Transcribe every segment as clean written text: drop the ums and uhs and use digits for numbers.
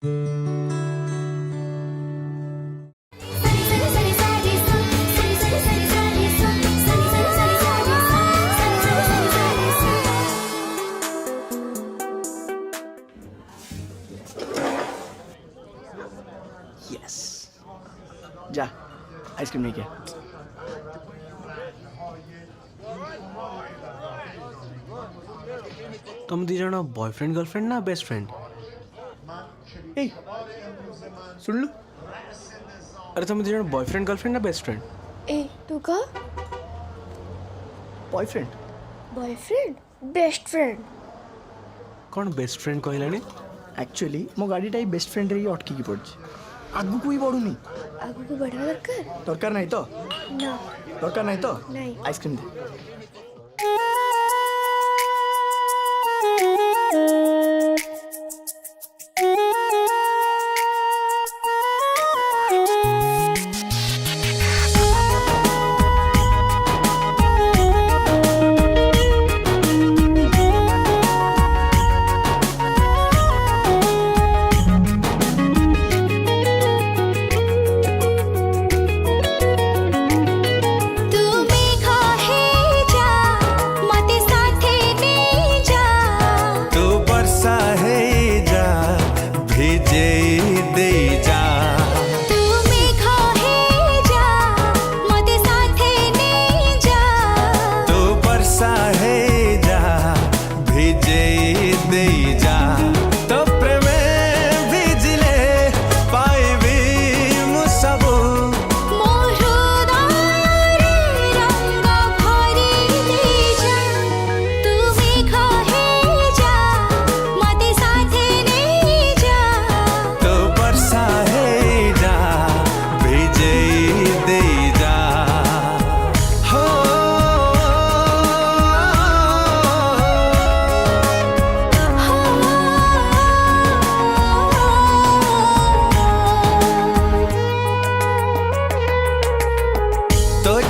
Yes जा ice cream नहीं किया। तुम दी जण बॉयफ्रेंड गर्लफ्रेंड ना बेस्ट फ्रेंड? ए सुन लो। अरे तुम दी जण बॉयफ्रेंड गर्लफ्रेंड ना बेस्ट फ्रेंड? ए तू का बॉयफ्रेंड बॉयफ्रेंड बेस्ट फ्रेंड कौन बेस्ट फ्रेंड कहलानी? एक्चुअली मो गाड़ीटा ही बेस्ट फ्रेंड रे अटकी पड़ी आगु को ही बढ़ुनी। आगु को बढ़ा दरकार नहीं तो ना दरकार नहीं तो नहीं। आइसक्रीम दे।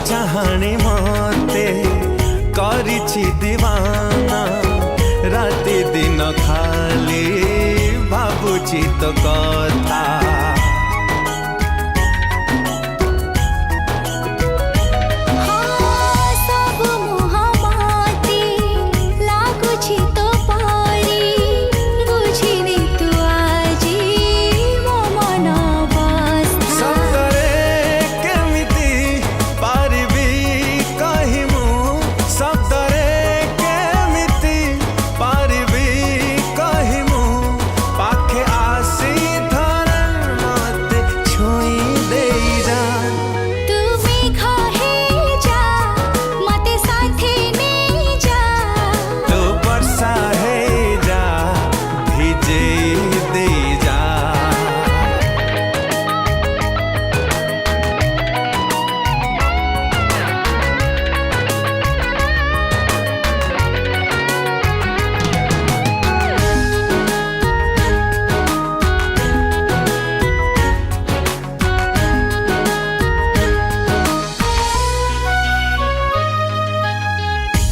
चाहणी मते करिछि दीवाना राति दिन खाली भाबुछि तो कथा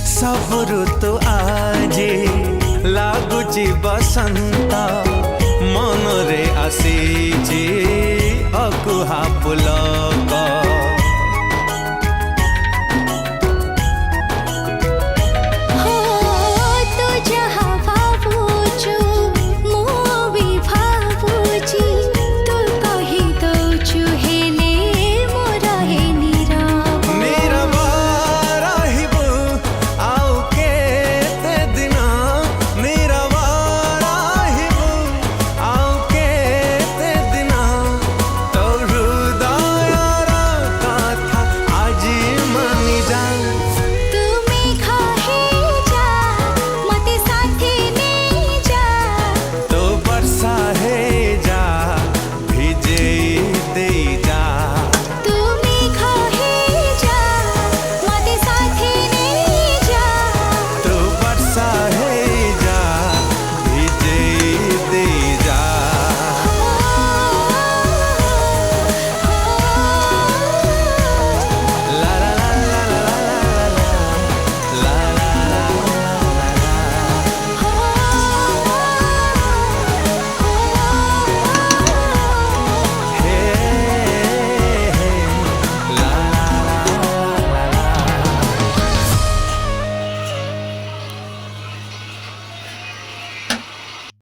सब ऋतु आजे लागुची बसंत मन रे आसीची अकुहा फुल